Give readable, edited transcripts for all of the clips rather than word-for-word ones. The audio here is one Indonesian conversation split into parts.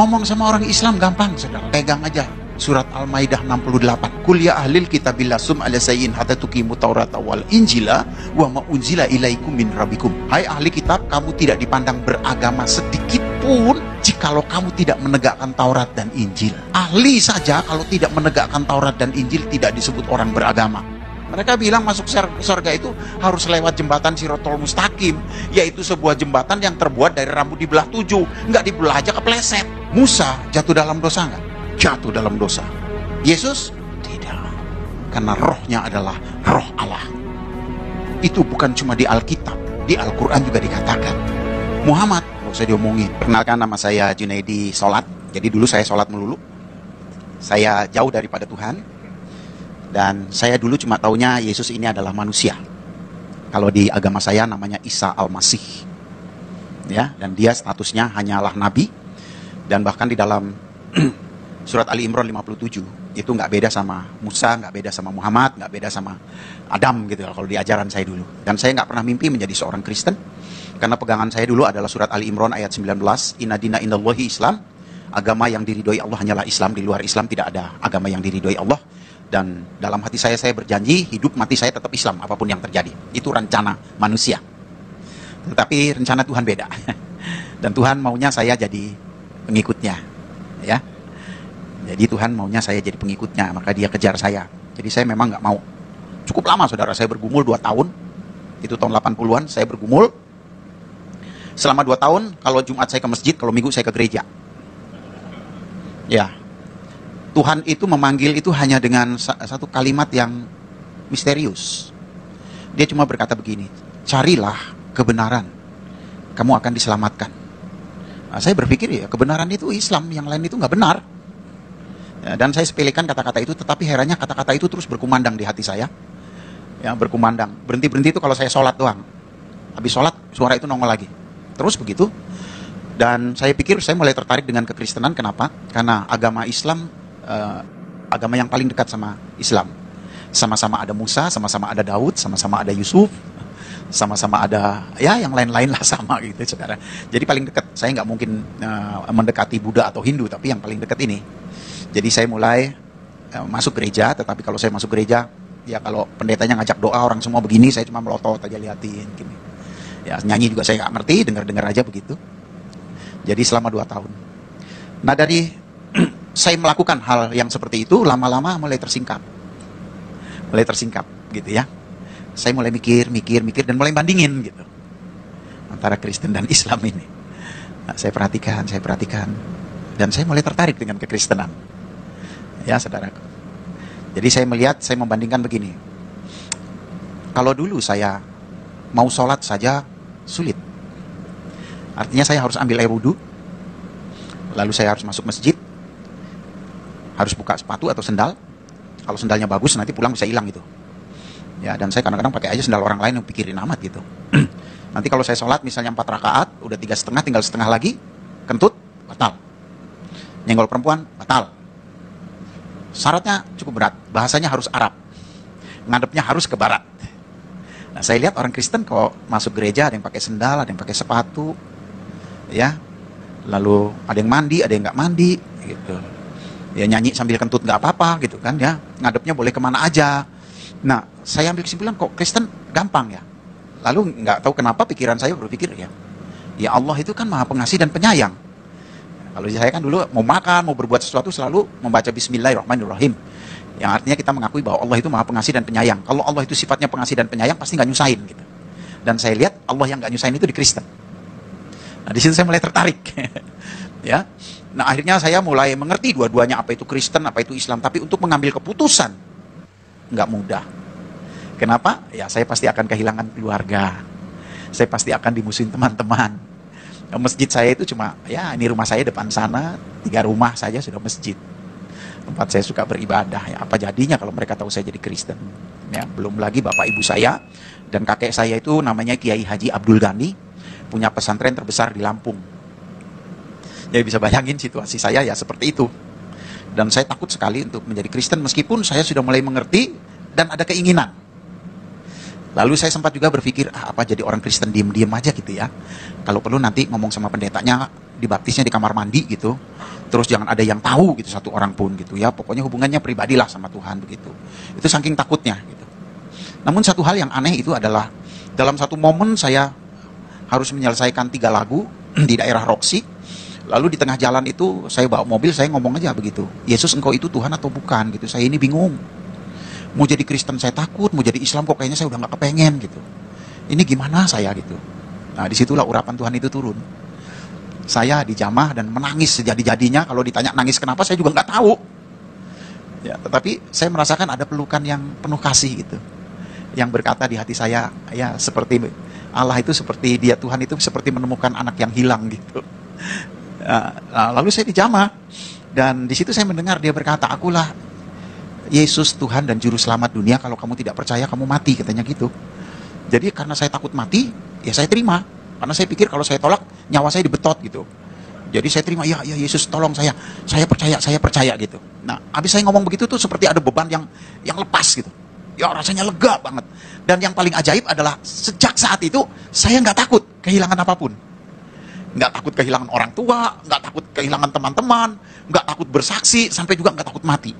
Ngomong sama orang Islam gampang, saudara. Pegang aja surat Al-Maidah 68. Qul ya ahlil kitabil lasum ala sayyin hatta tuqimu taurata wal injila wa ma unzila ilaikum min rabbikum. Hai ahli kitab, kamu tidak dipandang beragama sedikit pun jikalau kamu tidak menegakkan Taurat dan Injil. Ahli saja kalau tidak menegakkan Taurat dan Injil tidak disebut orang beragama. Mereka bilang masuk surga itu harus lewat jembatan Sirotol Mustaqim, yaitu sebuah jembatan yang terbuat dari rambut dibelah 7. Nggak dibelah aja kepleset. Musa jatuh dalam dosa nggak? Jatuh dalam dosa. Yesus? Tidak. Karena rohnya adalah roh Allah. Itu bukan cuma di Alkitab, di Al-Quran juga dikatakan. Muhammad, nggak usah diomongin. Perkenalkan, nama saya Junaidi Solat. Jadi dulu saya sholat melulu. Saya jauh daripada Tuhan. Dan saya dulu cuma taunya Yesus ini adalah manusia. Kalau di agama saya namanya Isa Al-Masih. Ya, dan dia statusnya hanyalah nabi. Dan bahkan di dalam surat Ali Imran 57 itu nggak beda sama Musa, nggak beda sama Muhammad, nggak beda sama Adam gitu kalau di ajaran saya dulu. Dan saya nggak pernah mimpi menjadi seorang Kristen karena pegangan saya dulu adalah surat Ali Imran ayat 19, Inna dina indallahi Islam, agama yang diridhoi Allah hanyalah Islam, di luar Islam tidak ada agama yang diridhoi Allah. Dan dalam hati saya berjanji hidup mati saya tetap Islam apapun yang terjadi. Itu rencana manusia. Tetapi rencana Tuhan beda. Dan Tuhan maunya saya jadi pengikutnya, ya. Jadi Tuhan maunya saya jadi pengikutnya, maka dia kejar saya. Jadi saya memang nggak mau. Cukup lama saudara, saya bergumul 2 tahun. Itu tahun 80-an, saya bergumul. Selama 2 tahun, kalau Jumat saya ke masjid, kalau Minggu saya ke gereja. Ya. Tuhan itu memanggil itu hanya dengan satu kalimat yang misterius. Dia cuma berkata begini, carilah kebenaran, kamu akan diselamatkan. Nah, saya berpikir ya kebenaran itu Islam, yang lain itu nggak benar. Ya, dan saya sepelekan kata-kata itu, tetapi herannya kata-kata itu terus berkumandang di hati saya. Ya, berkumandang. Berhenti-berhenti itu kalau saya sholat doang. Habis sholat, suara itu nongol lagi. Terus begitu. Dan saya pikir saya mulai tertarik dengan kekristenan. Kenapa? Karena agama Islam agama yang paling dekat sama Islam. Sama-sama ada Musa, sama-sama ada Daud, sama-sama ada Yusuf, sama-sama ada ya yang lain-lain lah sama gitu saudara. Jadi paling dekat. Saya nggak mungkin mendekati Buddha atau Hindu, tapi yang paling dekat ini. Jadi saya mulai masuk gereja, tetapi kalau saya masuk gereja, ya kalau pendetanya ngajak doa orang semua begini, saya cuma melotot aja liatin gini. Ya nyanyi juga saya nggak ngerti, dengar-dengar aja begitu. Jadi selama 2 tahun. Nah dari saya melakukan hal yang seperti itu, lama-lama mulai tersingkap gitu ya. Saya mulai mikir dan mulai bandingin gitu antara Kristen dan Islam ini. Nah, saya perhatikan dan saya mulai tertarik dengan kekristenan ya saudaraku. Jadi saya membandingkan begini, kalau dulu saya mau sholat saja sulit, artinya saya harus ambil air wudhu, lalu saya harus masuk masjid, harus buka sepatu atau sendal. Kalau sendalnya bagus nanti pulang bisa hilang gitu. Ya, dan saya kadang-kadang pakai aja sendal orang lain yang pikirin amat gitu. Nanti kalau saya sholat misalnya 4 rakaat, udah 3,5 tinggal setengah lagi, kentut, batal. Nyenggol perempuan, batal. Syaratnya cukup berat, bahasanya harus Arab. Ngadepnya harus ke barat. Nah, saya lihat orang Kristen kalau masuk gereja ada yang pakai sendal, ada yang pakai sepatu. Ya. Lalu ada yang mandi, ada yang nggak mandi gitu. Ya nyanyi sambil kentut nggak apa-apa gitu kan ya, ngadepnya boleh kemana aja. Nah saya ambil kesimpulan kok Kristen gampang ya. Lalu nggak tahu kenapa pikiran saya berpikir ya Allah itu kan maha pengasih dan penyayang. Kalau saya kan dulu mau makan, mau berbuat sesuatu selalu membaca Bismillahirrahmanirrahim, yang artinya kita mengakui bahwa Allah itu maha pengasih dan penyayang. Kalau Allah itu sifatnya pengasih dan penyayang pasti nggak nyusahin gitu. Dan saya lihat Allah yang nggak nyusahin itu di Kristen. Nah di situ saya mulai tertarik ya. Nah akhirnya saya mulai mengerti dua-duanya, apa itu Kristen, apa itu Islam. Tapi untuk mengambil keputusan nggak mudah. Kenapa? Ya saya pasti akan kehilangan keluarga. Saya pasti akan dimusuhin teman-teman. Masjid saya itu cuma, ya ini rumah saya depan sana, 3 rumah saja sudah masjid. Tempat saya suka beribadah. Ya apa jadinya kalau mereka tahu saya jadi Kristen? Ya belum lagi bapak ibu saya dan kakek saya itu namanya Kiai Haji Abdul Ghani, punya pesantren terbesar di Lampung. Jadi bisa bayangin situasi saya ya seperti itu. Dan saya takut sekali untuk menjadi Kristen meskipun saya sudah mulai mengerti dan ada keinginan. Lalu saya sempat juga berpikir, apa jadi orang Kristen diem-diem aja gitu ya. Kalau perlu nanti ngomong sama pendetanya, dibaptisnya di kamar mandi gitu. Terus jangan ada yang tahu gitu, satu orang pun gitu ya. Pokoknya hubungannya pribadilah sama Tuhan begitu. Itu saking takutnya gitu. Namun satu hal yang aneh itu adalah dalam satu momen saya harus menyelesaikan 3 lagu di daerah Roxy. Lalu di tengah jalan itu saya bawa mobil, saya ngomong aja begitu. Yesus, engkau itu Tuhan atau bukan gitu. Saya ini bingung. Mau jadi Kristen saya takut, mau jadi Islam kok kayaknya saya udah gak kepengen gitu. Ini gimana saya gitu. Nah disitulah urapan Tuhan itu turun. Saya dijamah dan menangis sejadi-jadinya. Kalau ditanya nangis kenapa, saya juga nggak tahu. Ya, tetapi saya merasakan ada pelukan yang penuh kasih gitu, yang berkata di hati saya, ya seperti Allah itu seperti dia, Tuhan itu seperti menemukan anak yang hilang gitu. Nah, lalu saya dijamah dan di situ saya mendengar dia berkata, akulah Yesus Tuhan dan Juru Selamat dunia. Kalau kamu tidak percaya kamu mati, katanya gitu. Jadi karena saya takut mati, ya saya terima. Karena saya pikir kalau saya tolak, nyawa saya dibetot gitu. Jadi saya terima, ya Yesus tolong saya percaya gitu. Nah, habis saya ngomong begitu tuh seperti ada beban yang lepas gitu. Ya rasanya lega banget. Dan yang paling ajaib adalah sejak saat itu saya nggak takut kehilangan apapun. Nggak takut kehilangan orang tua, nggak takut kehilangan teman-teman, nggak takut bersaksi, sampai juga nggak takut mati.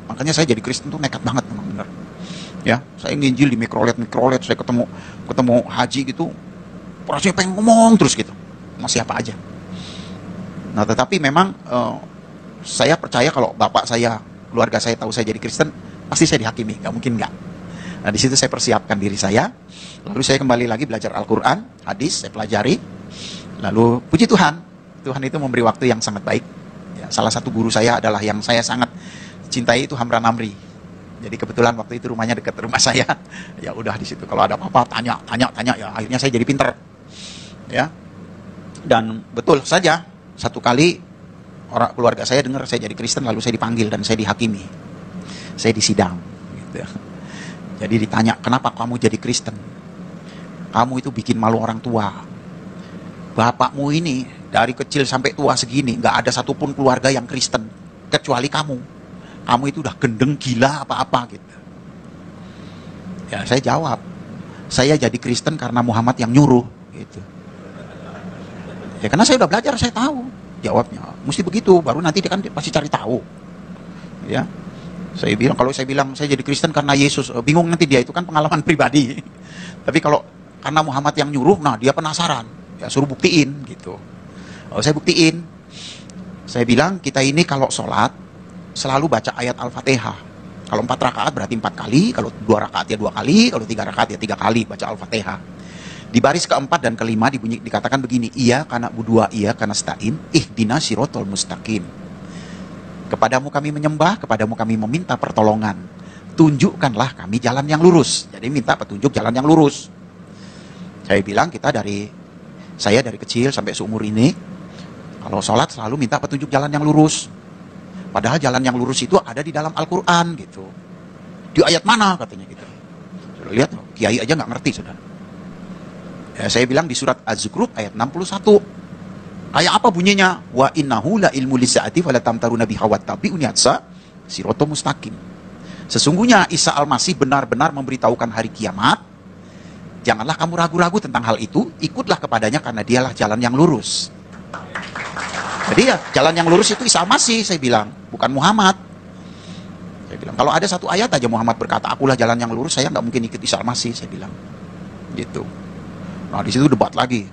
Makanya saya jadi Kristen tuh nekat banget memang benar. Ya, saya nginjil di mikrolet, saya ketemu haji gitu. Rasanya pengen ngomong terus gitu, sama siapa aja. Nah tetapi memang saya percaya kalau bapak saya, keluarga saya tahu saya jadi Kristen, pasti saya dihakimi, nggak mungkin nggak. Nah di situ saya persiapkan diri saya, lalu saya kembali lagi belajar Al-Quran, hadis, saya pelajari. Lalu puji Tuhan, Tuhan itu memberi waktu yang sangat baik. Ya, salah satu guru saya adalah yang saya sangat cintai itu Hamran Amri. Jadi kebetulan waktu itu rumahnya dekat rumah saya. Ya udah di situ kalau ada apa-apa tanya ya, akhirnya saya jadi pinter. Ya, dan betul saja satu kali orang keluarga saya dengar saya jadi Kristen, lalu saya dipanggil dan saya dihakimi, saya disidang gitu. Jadi ditanya, kenapa kamu jadi Kristen? Kamu itu bikin malu orang tua. Bapakmu ini dari kecil sampai tua segini nggak ada satupun keluarga yang Kristen kecuali kamu. Kamu itu udah gendeng, gila apa-apa gitu. Ya saya jawab, saya jadi Kristen karena Muhammad yang nyuruh gitu. Ya karena saya udah belajar, saya tahu jawabnya. Mesti begitu, baru nanti dia kan pasti cari tahu. Ya, saya bilang, kalau saya bilang saya jadi Kristen karena Yesus, bingung nanti dia, itu kan pengalaman pribadi. Tapi kalau karena Muhammad yang nyuruh, nah dia penasaran, ya suruh buktiin gitu. Oh, saya buktiin. Saya bilang kita ini kalau sholat selalu baca ayat Al-Fatihah. Kalau 4 rakaat berarti 4 kali, kalau 2 rakaat ya 2 kali, kalau 3 rakaat ya 3 kali baca Al-Fatihah. Di baris keempat dan kelima dikatakan begini, iya karena budua, iya karena stain, ihdinas sirotol mustaqim. Kepadamu kami menyembah, kepadamu kami meminta pertolongan. Tunjukkanlah kami jalan yang lurus. Jadi minta petunjuk jalan yang lurus. Saya bilang saya dari kecil sampai seumur ini, kalau sholat selalu minta petunjuk jalan yang lurus. Padahal jalan yang lurus itu ada di dalam Al-Quran gitu. Di ayat mana katanya gitu. Sudah lihat, kiai aja nggak ngerti sudah. Ya, saya bilang di surat Az-Zukhruf ayat 61. Kayak apa bunyinya? Wa innahu la ilmu lisaati fala tamtaruna biha wattabi'uni atsa siratal mustaqim. Sesungguhnya Isa Al-Masih benar-benar memberitahukan hari kiamat. Janganlah kamu ragu-ragu tentang hal itu, ikutlah kepadanya karena dialah jalan yang lurus. Jadi ya, jalan yang lurus itu Isa Al-Masih, saya bilang, bukan Muhammad. Saya bilang, kalau ada satu ayat aja Muhammad berkata, akulah jalan yang lurus, saya nggak mungkin ikut Isa Al-Masih, saya bilang. Gitu. Nah, di situ debat lagi.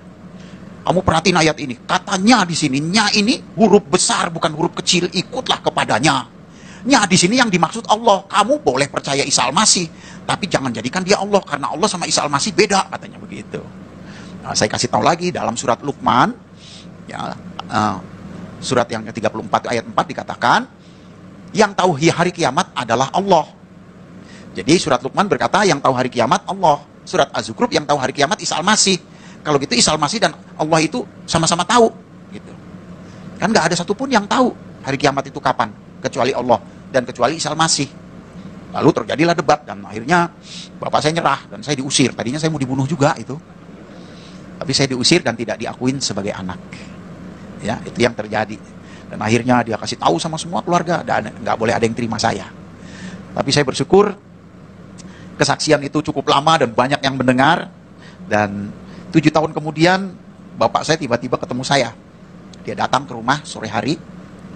Kamu perhatiin ayat ini. Katanya di sini, nya ini huruf besar bukan huruf kecil, ikutlah kepadanya. Nya di sini yang dimaksud Allah. Kamu boleh percaya Isa Al-Masih, tapi jangan jadikan dia Allah, karena Allah sama Isa Al-Masih beda, katanya begitu. Nah, saya kasih tahu lagi dalam surat Luqman, ya, surat yang ke-34 ayat 4 dikatakan, yang tahu hari kiamat adalah Allah. Jadi surat Luqman berkata yang tahu hari kiamat Allah. Surat Az-Zukhruf yang tahu hari kiamat Isa Al-Masih. Kalau gitu Isa Al-Masih dan Allah itu sama-sama tahu gitu. Kan nggak ada satupun yang tahu hari kiamat itu kapan kecuali Allah dan kecuali Isa Al-Masih. Lalu terjadilah debat dan akhirnya bapak saya nyerah dan saya diusir. Tadinya saya mau dibunuh juga itu. Tapi saya diusir dan tidak diakuin sebagai anak. Ya, itu yang terjadi. Dan akhirnya dia kasih tahu sama semua keluarga dan nggak boleh ada yang terima saya. Tapi saya bersyukur kesaksian itu cukup lama dan banyak yang mendengar. Dan 7 tahun kemudian bapak saya tiba-tiba ketemu saya. Dia datang ke rumah sore hari.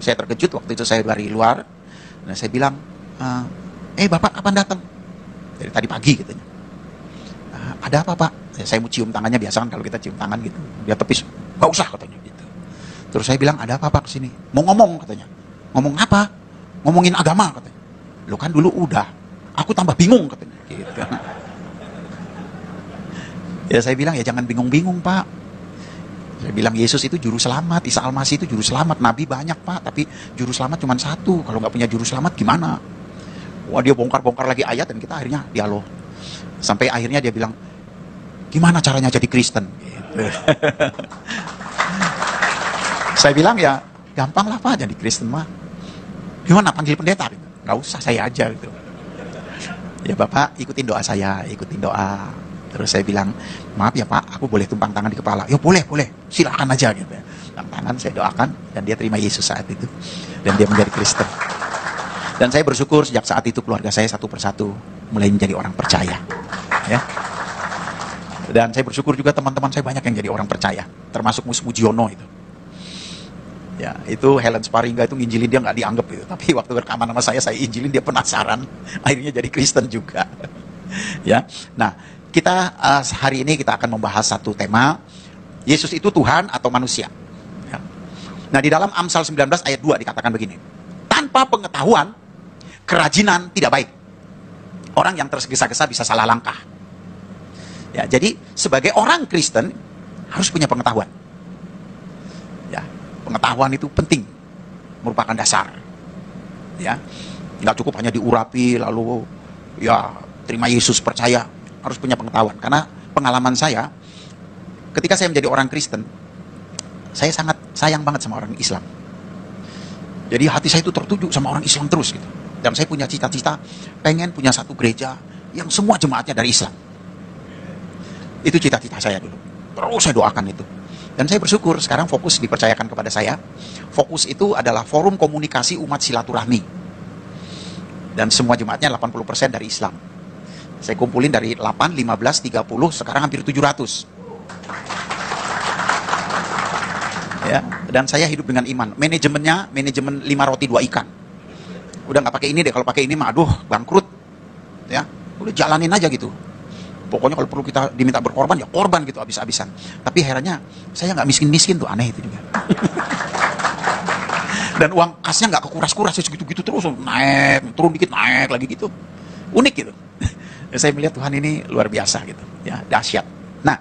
Saya terkejut waktu itu, saya dari luar. Dan saya bilang, Bapak kapan datang? Dari tadi pagi katanya. Ada apa Pak? Saya mau cium tangannya, biasa kan kalau kita cium tangan gitu. Dia tepis, gak usah katanya gitu. Terus saya bilang, ada apa Pak kesini? Mau ngomong katanya. Ngomong apa? Ngomongin agama katanya. Lo kan dulu udah, aku tambah bingung katanya. Gitu. Ya saya bilang, ya jangan bingung-bingung Pak. Saya bilang, Yesus itu juru selamat, Isa Al-Masih itu juru selamat. Nabi banyak Pak, tapi juru selamat cuma satu. Kalau nggak punya juru selamat gimana? Wah, dia bongkar-bongkar lagi ayat dan kita akhirnya dialog. Sampai akhirnya dia bilang, gimana caranya jadi Kristen? Gitu. Saya bilang, ya gampang lah Pak jadi Kristen mah. Gimana panggil pendeta? Gitu. Nggak usah, saya aja gitu. Ya Bapak ikutin doa saya, ikutin doa. Terus saya bilang, maaf ya Pak, aku boleh tumpang tangan di kepala? Ya boleh, silakan aja gitu. Tumpang tangan, saya doakan, dan dia terima Yesus saat itu. Dan dia menjadi Kristen. Dan saya bersyukur sejak saat itu keluarga saya satu persatu mulai menjadi orang percaya. Ya. Dan saya bersyukur juga teman-teman saya banyak yang jadi orang percaya. Termasuk Mus Mujiono itu. Ya, itu Helen Sparingga itu nginjilin dia nggak dianggap gitu. Tapi waktu rekaman sama saya injilin dia penasaran. Akhirnya jadi Kristen juga. Ya. Nah, kita hari ini kita akan membahas satu tema, Yesus itu Tuhan atau manusia. Ya. Nah, di dalam Amsal 19 ayat 2 dikatakan begini, tanpa pengetahuan, kerajinan tidak baik. Orang yang tergesa-gesa bisa salah langkah. Ya, jadi sebagai orang Kristen harus punya pengetahuan. Ya, pengetahuan itu penting, merupakan dasar. Ya, nggak cukup hanya diurapi lalu ya terima Yesus percaya. Harus punya pengetahuan, karena pengalaman saya ketika saya menjadi orang Kristen, saya sangat sayang banget sama orang Islam. Jadi hati saya itu tertuju sama orang Islam terus gitu. Dan saya punya cita-cita pengen punya satu gereja yang semua jemaatnya dari Islam. Itu cita-cita saya dulu. Terus saya doakan itu. Dan saya bersyukur sekarang fokus dipercayakan kepada saya. Fokus itu adalah forum komunikasi umat silaturahmi. Dan semua jemaatnya 80% dari Islam. Saya kumpulin dari 8, 15, 30, sekarang hampir 700. Ya, dan saya hidup dengan iman. Manajemennya, manajemen 5 roti 2 ikan. Udah nggak pakai ini deh, kalau pakai ini mah aduh bangkrut. Ya, udah jalanin aja gitu. Pokoknya kalau perlu kita diminta berkorban, ya korban gitu habis-habisan. Tapi herannya, saya nggak miskin-miskin tuh, aneh itu juga. Dan uang kasnya nggak kekuras-kuras, segitu-gitu terus, naik, turun dikit, naik lagi gitu. Unik gitu. Saya melihat Tuhan ini luar biasa gitu, ya, dahsyat. Nah,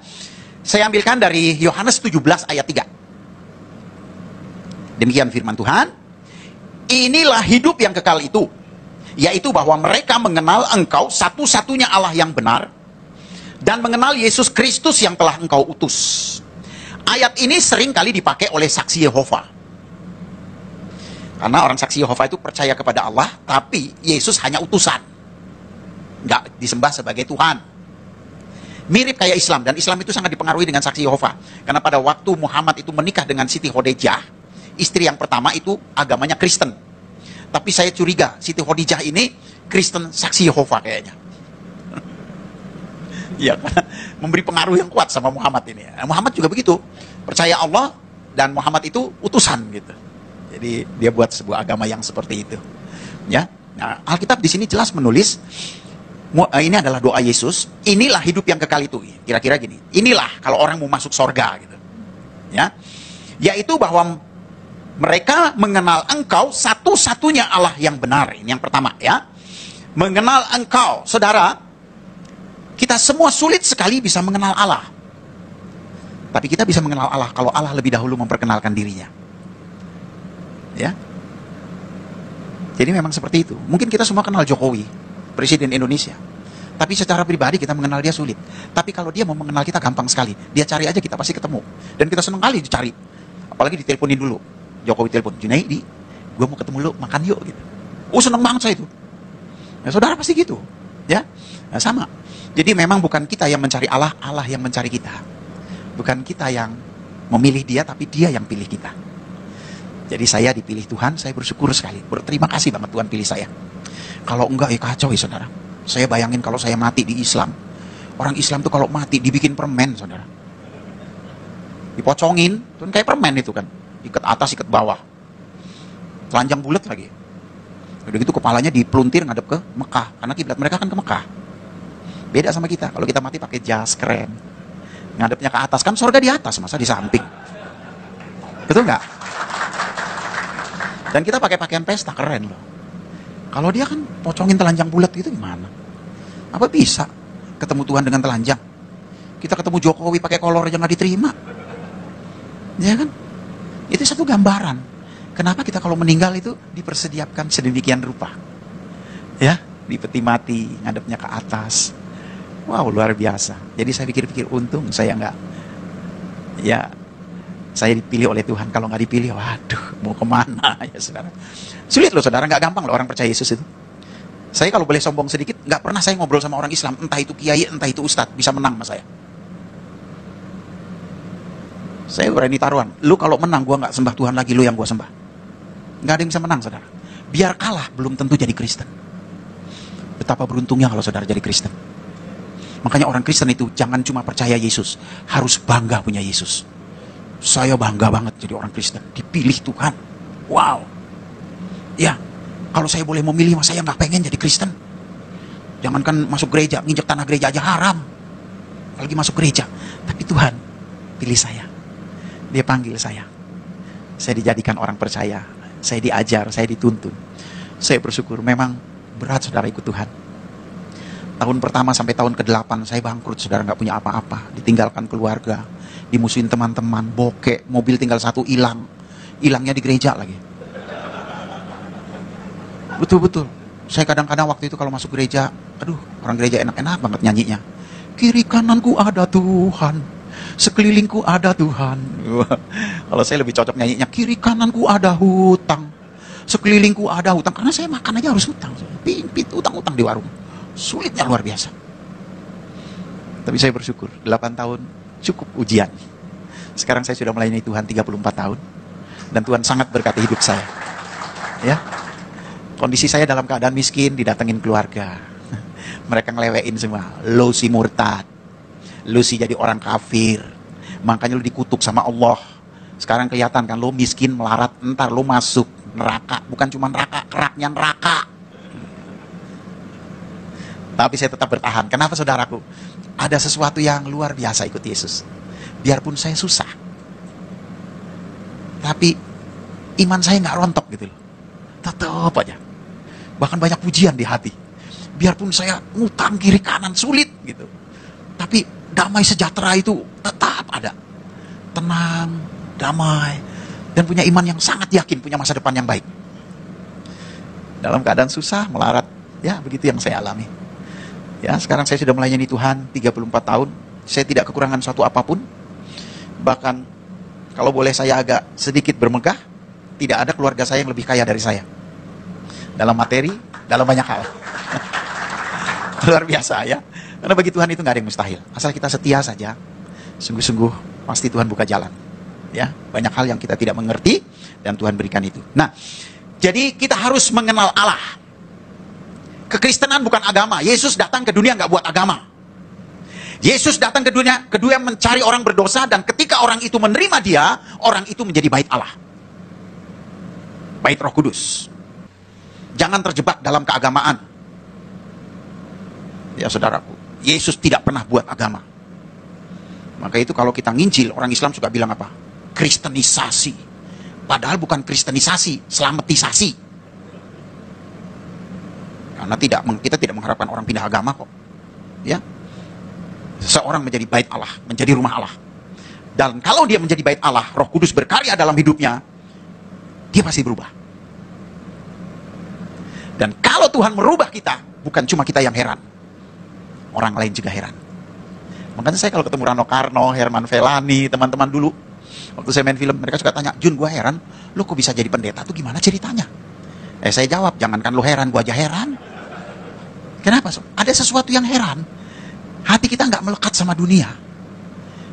saya ambilkan dari Yohanes 17 ayat 3. Demikian firman Tuhan. Inilah hidup yang kekal itu, yaitu bahwa mereka mengenal Engkau satu-satunya Allah yang benar, dan mengenal Yesus Kristus yang telah Engkau utus. Ayat ini sering kali dipakai oleh saksi Yehova. Karena orang saksi Yehova itu percaya kepada Allah, tapi Yesus hanya utusan. Nggak disembah sebagai Tuhan. Mirip kayak Islam, dan Islam itu sangat dipengaruhi dengan saksi Yehova. Karena pada waktu Muhammad itu menikah dengan Siti Khadijah, istri yang pertama itu agamanya Kristen. Tapi saya curiga Siti Khadijah ini Kristen saksi Yehova kayaknya. Iya, karena memberi pengaruh yang kuat sama Muhammad ini. Muhammad juga begitu, percaya Allah dan Muhammad itu utusan gitu. Jadi dia buat sebuah agama yang seperti itu. Ya, nah, Alkitab di sini jelas menulis. Ini adalah doa Yesus. Inilah hidup yang kekal itu. Kira-kira gini. Inilah kalau orang mau masuk sorga gitu. Ya. Yaitu bahwa mereka mengenal Engkau satu-satunya Allah yang benar. Ini yang pertama ya. Mengenal Engkau. Saudara, kita semua sulit sekali bisa mengenal Allah. Tapi kita bisa mengenal Allah kalau Allah lebih dahulu memperkenalkan dirinya. Ya. Jadi memang seperti itu. Mungkin kita semua kenal Jokowi, Presiden Indonesia. Tapi secara pribadi kita mengenal dia sulit. Tapi kalau dia mau mengenal kita gampang sekali. Dia cari aja, kita pasti ketemu. Dan kita senang kali dicari. Apalagi diteleponin dulu. Jokowi telepon, Junaidi, gue mau ketemu lu, makan yuk gitu. Oh, senang banget saya itu. Ya, saudara pasti gitu. Ya, nah, sama. Jadi memang bukan kita yang mencari Allah, Allah yang mencari kita. Bukan kita yang memilih dia, tapi dia yang pilih kita. Jadi saya dipilih Tuhan, saya bersyukur sekali. Berterima kasih banget Tuhan pilih saya. Kalau enggak ya kacau ya saudara. Saya bayangin kalau saya mati di Islam. Orang Islam tuh kalau mati dibikin permen saudara. Dipocongin, tuh kayak permen itu kan. Ikat atas, ikat bawah. telanjang bulat lagi. Udah gitu kepalanya dipeluntir ngadep ke Mekah, karena kiblat mereka kan ke Mekah. Beda sama kita, kalau kita mati pakai jas keren, ngadepnya ke atas, kan surga di atas, masa di samping? Betul nggak? Dan kita pakai pakaian pesta, keren loh. Kalau dia kan pocongin telanjang bulat gitu gimana? Apa bisa ketemu Tuhan dengan telanjang? Kita ketemu Jokowi pakai kolor aja nggak diterima. Ya kan? Itu satu gambaran. Kenapa kita kalau meninggal itu dipersediakan sedemikian rupa? Ya, di peti mati, ngadepnya ke atas. Wow, luar biasa. Jadi saya pikir-pikir, untung saya nggak, ya, saya dipilih oleh Tuhan. Kalau nggak dipilih, waduh, mau kemana ya saudara? Sulit loh saudara, nggak gampang loh orang percaya Yesus itu. Saya kalau boleh sombong sedikit, nggak pernah saya ngobrol sama orang Islam, entah itu kiai, entah itu ustadz, bisa menang sama saya. Saya berani taruhan, lu kalau menang gua nggak sembah Tuhan lagi, lu yang gua sembah. Nggak ada yang bisa menang saudara. Biar kalah, belum tentu jadi Kristen. Betapa beruntungnya kalau saudara jadi Kristen. Makanya orang Kristen itu jangan cuma percaya Yesus, harus bangga punya Yesus. Saya bangga banget jadi orang Kristen, dipilih Tuhan. Wow. Ya, kalau saya boleh memilih, saya nggak pengen jadi Kristen. Jangankan masuk gereja, nginjek tanah gereja aja haram. Apalagi masuk gereja. Tapi Tuhan pilih saya. Dia panggil saya. Saya dijadikan orang percaya. Saya diajar, saya dituntun. Saya bersyukur, memang berat saudara ikut Tuhan. Tahun pertama sampai tahun ke-8 saya bangkrut, saudara, nggak punya apa-apa, ditinggalkan keluarga, dimusuhin teman-teman, bokek, mobil tinggal satu hilang, hilangnya di gereja lagi. Betul-betul. Saya kadang-kadang waktu itu kalau masuk gereja, aduh, orang gereja enak-enak banget nyanyinya. Kiri kananku ada Tuhan, sekelilingku ada Tuhan. Kalau saya lebih cocok nyanyinya, kiri kananku ada hutang, sekelilingku ada hutang, karena saya makan aja harus hutang, pimpit utang-utang di warung. Sulitnya luar biasa. Tapi saya bersyukur 8 tahun cukup ujian. Sekarang saya sudah melayani Tuhan 34 tahun. Dan Tuhan sangat berkati hidup saya. Ya. Kondisi saya dalam keadaan miskin, didatengin keluarga. Mereka ngelewein semua. Lu si murtad, lu si jadi orang kafir, makanya lu dikutuk sama Allah. Sekarang kelihatan kan, lu miskin melarat, ntar lu masuk neraka. Bukan cuma neraka, keraknya neraka. Tapi saya tetap bertahan. Kenapa saudaraku? Ada sesuatu yang luar biasa ikut Yesus. Biarpun saya susah, tapi iman saya nggak rontok gitu loh. Tetap aja. Bahkan banyak pujian di hati. Biarpun saya ngutang kiri kanan sulit gitu, tapi damai sejahtera itu tetap ada. Tenang, damai, dan punya iman yang sangat yakin punya masa depan yang baik. Dalam keadaan susah, melarat, ya begitu yang saya alami. Ya, sekarang saya sudah melayani Tuhan 34 tahun. Saya tidak kekurangan suatu apapun. Bahkan kalau boleh saya agak sedikit bermegah, tidak ada keluarga saya yang lebih kaya dari saya. Dalam materi, dalam banyak hal. Luar biasa ya. Karena bagi Tuhan itu nggak ada yang mustahil. Asal kita setia saja, sungguh-sungguh pasti Tuhan buka jalan. Ya, banyak hal yang kita tidak mengerti dan Tuhan berikan itu. Nah, jadi kita harus mengenal Allah. Kekristenan bukan agama. Yesus datang ke dunia nggak buat agama. Yesus datang ke dunia kedua mencari orang berdosa, dan ketika orang itu menerima dia, orang itu menjadi bait Allah. Bait Roh Kudus. Jangan terjebak dalam keagamaan. Ya saudaraku, Yesus tidak pernah buat agama. Maka itu kalau kita nginjil, orang Islam suka bilang apa? Kristenisasi. Padahal bukan kristenisasi, selamatisasi. Karena kita tidak mengharapkan orang pindah agama kok. Ya. Seseorang menjadi bait Allah, menjadi rumah Allah. Dan kalau dia menjadi bait Allah, Roh Kudus berkarya dalam hidupnya, dia pasti berubah. Dan kalau Tuhan merubah kita, bukan cuma kita yang heran, orang lain juga heran. Makanya saya kalau ketemu Rano Karno, Herman Felani, teman-teman dulu, waktu saya main film, mereka suka tanya, Jun, gua heran, lu kok bisa jadi pendeta tuh gimana ceritanya? Saya jawab, jangankan lu heran, gua aja heran. Kenapa? Ada sesuatu yang heran. Hati kita nggak melekat sama dunia.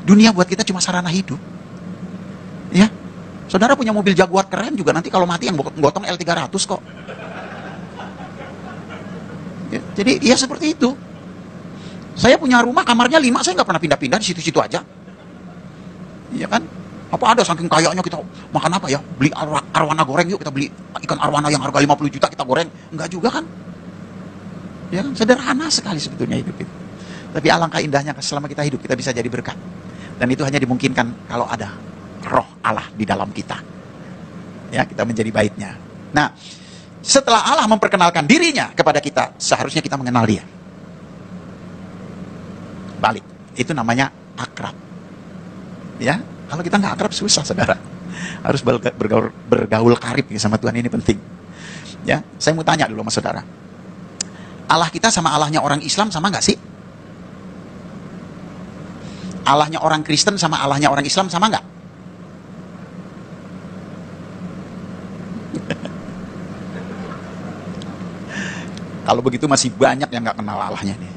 Dunia buat kita cuma sarana hidup. Ya, saudara punya mobil Jaguar keren juga, nanti kalau mati yang gotong L300 kok. Ya, jadi ya seperti itu. Saya punya rumah, kamarnya 5, saya nggak pernah pindah-pindah di situ-situ aja. Iya kan? Apa ada saking kayanya kita makan apa ya? Beli arwana goreng yuk, kita beli ikan arwana yang harga 50 juta kita goreng. Enggak juga kan? Ya kan, sederhana sekali sebetulnya hidup itu. Tapi alangkah indahnya selama kita hidup kita bisa jadi berkat. Dan itu hanya dimungkinkan kalau ada roh Allah di dalam kita. Ya, kita menjadi baitnya. Nah, setelah Allah memperkenalkan dirinya kepada kita, seharusnya kita mengenal dia. Balik. Itu namanya akrab. Ya, kalau kita nggak akrab susah, saudara. Harus bergaul karib sama Tuhan, ini penting. Ya, saya mau tanya dulu sama saudara. Allah kita sama Allahnya orang Islam sama nggak sih? Allahnya orang Kristen sama Allahnya orang Islam sama nggak? Kalau begitu masih banyak yang nggak kenal Allahnya nih.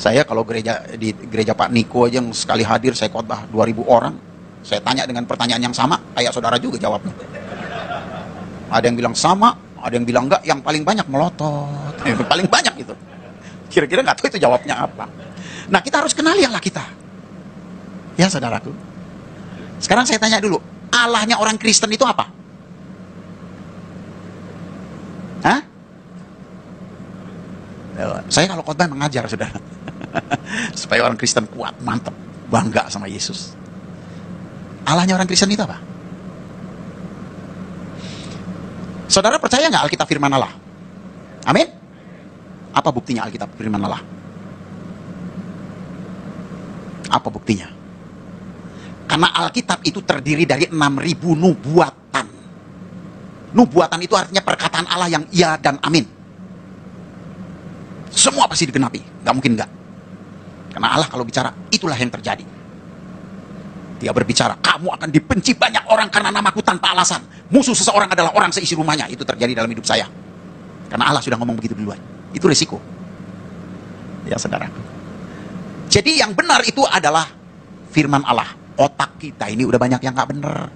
Saya kalau di gereja Pak Niko aja yang sekali hadir saya khotbah 2000 orang, saya tanya dengan pertanyaan yang sama, kayak saudara juga jawabnya. Ada yang bilang sama, ada yang bilang enggak, yang paling banyak melotot. Yang paling banyak itu. Kira-kira nggak tahu itu jawabnya apa. Nah, kita harus kenali Allah kita. Ya, saudaraku. Sekarang saya tanya dulu, Allahnya orang Kristen itu apa? Hah? Saya kalau khotbah mengajar, saudara. Supaya orang Kristen kuat, mantap, bangga sama Yesus. Allahnya orang Kristen itu apa? Saudara percaya nggak Alkitab firman Allah? Amin? Apa buktinya Alkitab firman Allah? Apa buktinya? Karena Alkitab itu terdiri dari 6.000 nubuatan. Nubuatan itu artinya perkataan Allah yang iya dan amin. Semua pasti digenapi, nggak mungkin nggak. Karena Allah kalau bicara, itulah yang terjadi. Dia berbicara, kamu akan dibenci banyak orang karena namaku tanpa alasan. Musuh seseorang adalah orang seisi rumahnya. Itu terjadi dalam hidup saya. Karena Allah sudah ngomong begitu duluan. Itu risiko. Ya, saudara. Jadi yang benar itu adalah firman Allah. Otak kita ini udah banyak yang nggak benar.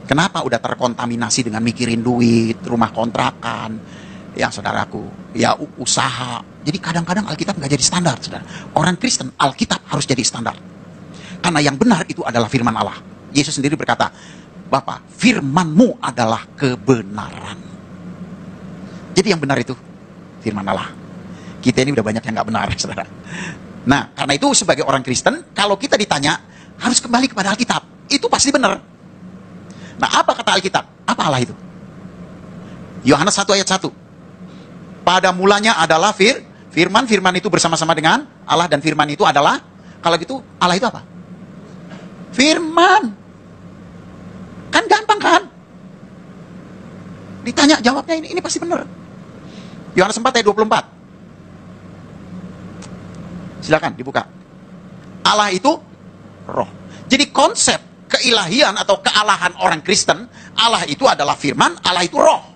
Kenapa? Udah terkontaminasi dengan mikirin duit, rumah kontrakan, ya saudaraku, ya usaha. Jadi kadang-kadang Alkitab nggak jadi standar, saudara. Orang Kristen, Alkitab harus jadi standar. Karena yang benar itu adalah firman Allah. Yesus sendiri berkata, Bapa, firman-Mu adalah kebenaran. Jadi yang benar itu firman Allah. Kita ini udah banyak yang nggak benar, saudara. Nah, karena itu sebagai orang Kristen, kalau kita ditanya, harus kembali kepada Alkitab. Itu pasti benar. Nah, apa kata Alkitab? Apa Allah itu? Yohanes 1 ayat 1. Pada mulanya adalah firman, firman itu bersama-sama dengan Allah, dan firman itu adalah, kalau gitu Allah itu apa? Firman. Kan gampang kan? Ditanya jawabnya ini pasti benar. Yohanes 4 ayat 24. Silakan dibuka. Allah itu roh. Jadi konsep keilahian atau kealahan orang Kristen, Allah itu adalah firman, Allah itu roh.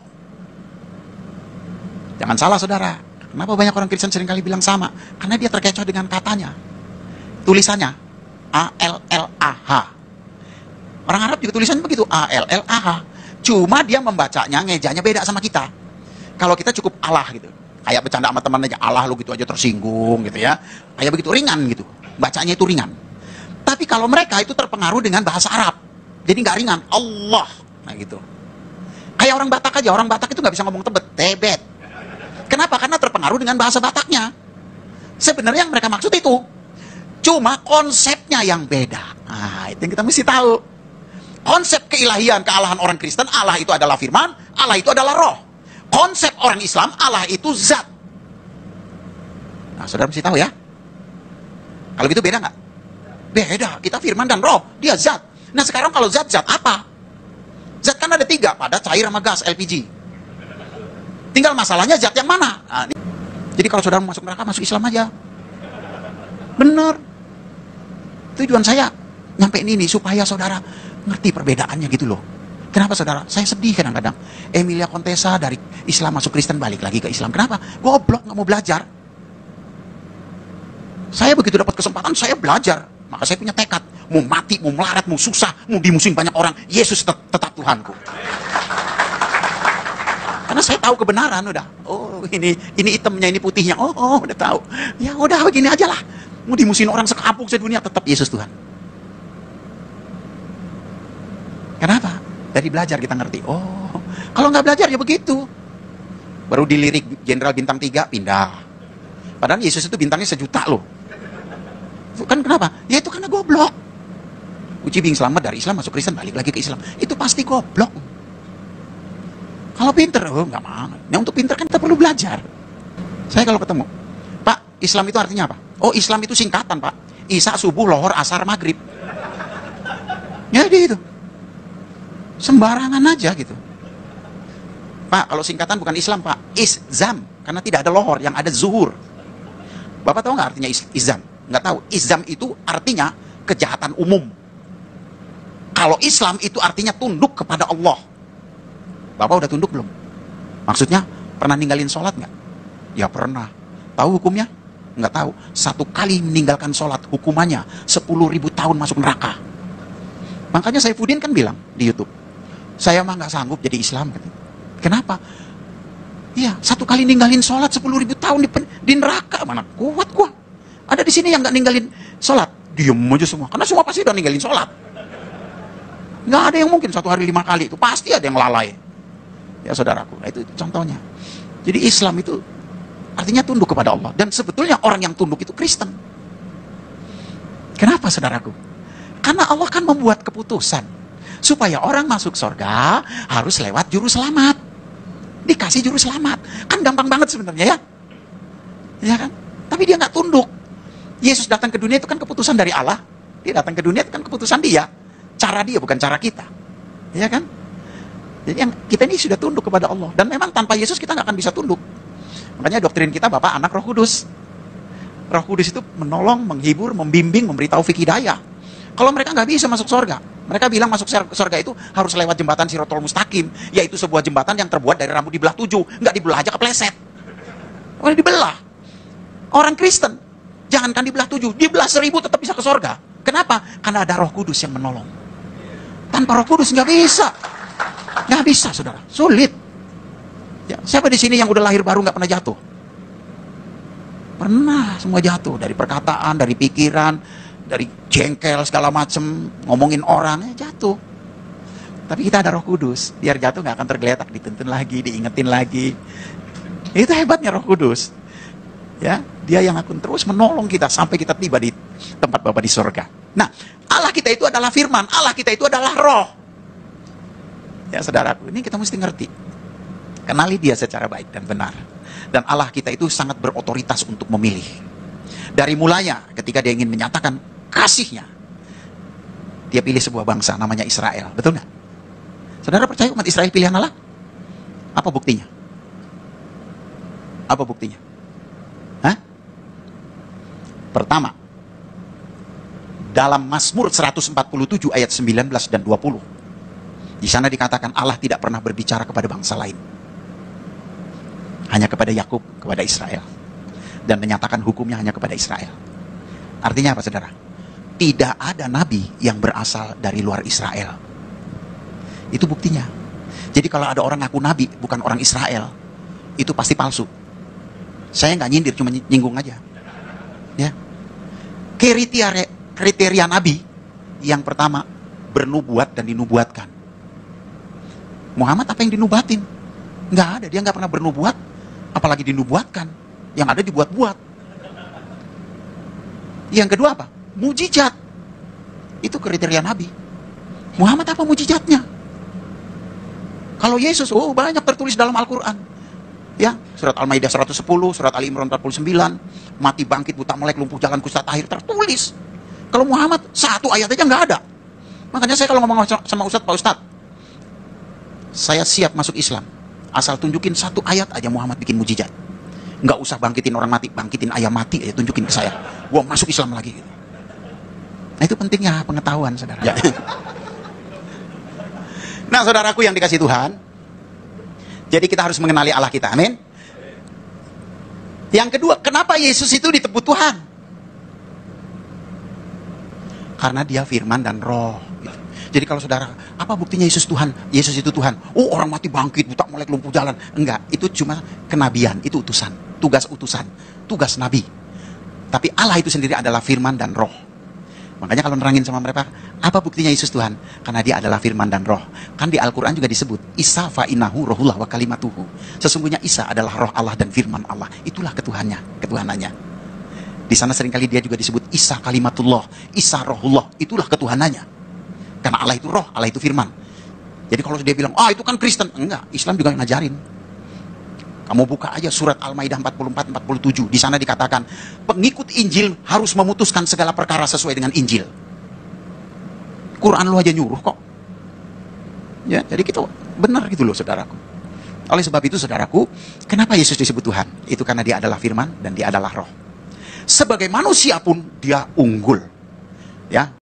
Jangan salah, saudara. Kenapa banyak orang Kristen seringkali bilang sama? Karena dia terkecoh dengan katanya. Tulisannya A-L-L-A-H. Orang Arab juga tulisannya begitu, A-L-L-A-H. Cuma dia membacanya, ngejanya beda sama kita. Kalau kita cukup Allah gitu. Kayak bercanda sama teman aja, Allah lu gitu aja tersinggung gitu ya. Kayak begitu, ringan gitu. Bacanya itu ringan. Tapi kalau mereka itu terpengaruh dengan bahasa Arab. Jadi nggak ringan, Allah. Nah gitu. Kayak orang Batak aja, orang Batak itu nggak bisa ngomong tebet. Kenapa? Karena terpengaruh dengan bahasa Bataknya. Sebenarnya yang mereka maksud itu. Cuma konsepnya yang beda. Nah, itu yang kita mesti tahu. Konsep keilahian, kealahan orang Kristen, Allah itu adalah firman, Allah itu adalah roh. Konsep orang Islam, Allah itu zat. Nah, saudara mesti tahu ya. Kalau gitu beda nggak? Beda. Kita firman dan roh, dia zat. Nah, sekarang kalau zat apa? Zat kan ada 3, padat, cair, sama gas, LPG. Tinggal masalahnya zat yang mana. Nah, jadi kalau saudara masuk neraka, masuk Islam aja. Benar. Tujuan saya nyampein ini supaya saudara ngerti perbedaannya gitu loh. Kenapa saudara? Saya sedih kadang-kadang. Emilia Contessa dari Islam masuk Kristen balik lagi ke Islam. Kenapa? Goblok, nggak mau belajar. Saya begitu dapat kesempatan, saya belajar. Maka saya punya tekad. Mau mati, mau melarat, mau susah, mau dimusuhin banyak orang. Yesus tetap Tuhanku. Karena saya tahu kebenaran udah. Oh, ini hitamnya, ini putihnya. Oh, udah tahu. Ya udah begini aja lah. Mau dimusuhin orang sekampung sedunia, tetap Yesus Tuhan. Dari belajar kita ngerti. Oh, kalau nggak belajar ya begitu. Baru dilirik Jenderal Bintang 3 pindah. Padahal Yesus itu bintangnya 1.000.000 loh. Kan kenapa? Ya itu karena goblok. Uci Bing selamat dari Islam masuk Kristen balik lagi ke Islam. Itu pasti goblok. Kalau pinter, oh nggak mau. Nah untuk pinter kan kita perlu belajar. Saya kalau ketemu, Pak, Islam itu artinya apa? Oh Islam itu singkatan Pak. Isya, subuh, lohor, asar, maghrib. Jadi itu. Sembarangan aja gitu. Pak, kalau singkatan bukan Islam Pak. Izam. Karena tidak ada lohor, yang ada zuhur. Bapak tahu nggak artinya izam? Nggak tahu. Izam itu artinya kejahatan umum. Kalau Islam itu artinya tunduk kepada Allah. Bapak udah tunduk belum? Maksudnya pernah ninggalin sholat nggak? Ya pernah. Tahu hukumnya? Nggak tahu. 1 kali meninggalkan sholat hukumannya 10.000 tahun masuk neraka. Makanya Saifuddin kan bilang di YouTube, saya mah nggak sanggup jadi Islam. Kenapa? Iya, 1 kali ninggalin sholat 10.000 tahun di neraka. Mana kuat gua? Ada di sini yang nggak ninggalin sholat, diem aja semua. Karena semua pasti udah ninggalin sholat. Nggak ada yang mungkin 1 hari 5 kali itu. Pasti ada yang lalai. Ya saudaraku, nah, itu contohnya. Jadi Islam itu artinya tunduk kepada Allah. Dan sebetulnya orang yang tunduk itu Kristen. Kenapa saudaraku? Karena Allah kan membuat keputusan. Supaya orang masuk surga harus lewat juru selamat. Dikasih juru selamat. Kan gampang banget sebenarnya ya. Ya kan? Tapi dia nggak tunduk. Yesus datang ke dunia itu kan keputusan dari Allah. Dia datang ke dunia itu kan keputusan dia. Cara dia bukan cara kita. Ya kan? Jadi yang kita ini sudah tunduk kepada Allah. Dan memang tanpa Yesus kita nggak akan bisa tunduk. Makanya doktrin kita Bapa, Anak, Roh Kudus. Roh Kudus itu menolong, menghibur, membimbing, memberi taufik hidayah. Kalau mereka nggak bisa masuk surga, mereka bilang masuk surga itu harus lewat jembatan Siratul Mustaqim, yaitu sebuah jembatan yang terbuat dari rambut dibelah 7, nggak dibelah aja kepleset. Oh, dibelah. Orang Kristen, jangankan dibelah 7, dibelah 1000 tetap bisa ke surga. Kenapa? Karena ada Roh Kudus yang menolong. Tanpa Roh Kudus nggak bisa. Nggak bisa, saudara. Sulit. Ya, siapa di sini yang udah lahir baru nggak pernah jatuh? Pernah, semua jatuh. Dari perkataan, dari pikiran, dari jengkel segala macem, ngomongin orang, ya jatuh. Tapi kita ada Roh Kudus. Biar jatuh nggak akan tergeletak, dituntun lagi, diingetin lagi. Itu hebatnya Roh Kudus. Ya, dia yang akan terus menolong kita sampai kita tiba di tempat Bapa di surga. Nah, Allah kita itu adalah firman, Allah kita itu adalah roh. Ya saudaraku, ini kita mesti ngerti. Kenali dia secara baik dan benar. Dan Allah kita itu sangat berotoritas untuk memilih. Dari mulanya ketika dia ingin menyatakan kasihnya, dia pilih sebuah bangsa namanya Israel. Betul nggak? Saudara percaya umat Israel pilihan Allah? Apa buktinya? Apa buktinya? Hah? Pertama, dalam Mazmur 147 ayat 19 dan 20. Di sana dikatakan Allah tidak pernah berbicara kepada bangsa lain. Hanya kepada Yakub, kepada Israel. Dan menyatakan hukumnya hanya kepada Israel. Artinya apa saudara? Tidak ada nabi yang berasal dari luar Israel. Itu buktinya. Jadi kalau ada orang ngaku nabi bukan orang Israel, itu pasti palsu. Saya nggak nyindir, cuma nyinggung aja. Ya. Kriteria nabi yang pertama, bernubuat dan dinubuatkan. Muhammad apa yang dinubatin? Nggak ada, dia nggak pernah bernubuat, apalagi dinubuatkan. Yang ada dibuat-buat. Yang kedua apa? Mujizat. Itu kriteria nabi. Muhammad apa mujizatnya? Kalau Yesus, oh banyak tertulis dalam Al-Quran. Ya, surat Al-Maidah 110, surat Ali Imran 49, mati bangkit, buta melek, lumpuh jalan, kusta tahir, tertulis. Kalau Muhammad, 1 ayat aja nggak ada. Makanya saya kalau ngomong sama Ustadz, Pak Ustadz, saya siap masuk Islam. Asal tunjukin 1 ayat aja Muhammad bikin mujizat. Nggak usah bangkitin orang mati, bangkitin ayam mati aja tunjukin ke saya. Gua masuk Islam lagi. Nah itu pentingnya pengetahuan, saudara. Ya. Nah saudaraku yang dikasih Tuhan, jadi kita harus mengenali Allah kita, amin. Yang kedua, kenapa Yesus itu disebut Tuhan? Karena dia firman dan roh. Gitu. Jadi kalau saudara, apa buktinya Yesus Tuhan? Yesus itu Tuhan. Oh orang mati bangkit, buta melek, lumpuh jalan. Enggak, itu cuma kenabian, itu utusan. Tugas utusan, tugas nabi. Tapi Allah itu sendiri adalah firman dan roh. Makanya kalau nerangin sama mereka, apa buktinya Yesus Tuhan? Karena dia adalah firman dan roh. Kan di Al-Quran juga disebut, Isa fa'inahu rohullah wa kalimatuhu. Sesungguhnya Isa adalah roh Allah dan firman Allah. Itulah ketuhanannya. Di sana seringkali dia juga disebut Isa kalimatullah, Isa rohullah. Itulah ketuhanannya. Karena Allah itu roh, Allah itu firman. Jadi kalau dia bilang, itu kan Kristen. Enggak, Islam juga ngajarin. Kamu buka aja surat Al-Maidah 44-47. Di sana dikatakan, pengikut Injil harus memutuskan segala perkara sesuai dengan Injil. Quran lu aja nyuruh kok. Ya, jadi gitu, benar gitu loh saudaraku. Oleh sebab itu saudaraku, kenapa Yesus disebut Tuhan? Itu karena dia adalah firman dan dia adalah roh. Sebagai manusia pun dia unggul. Ya,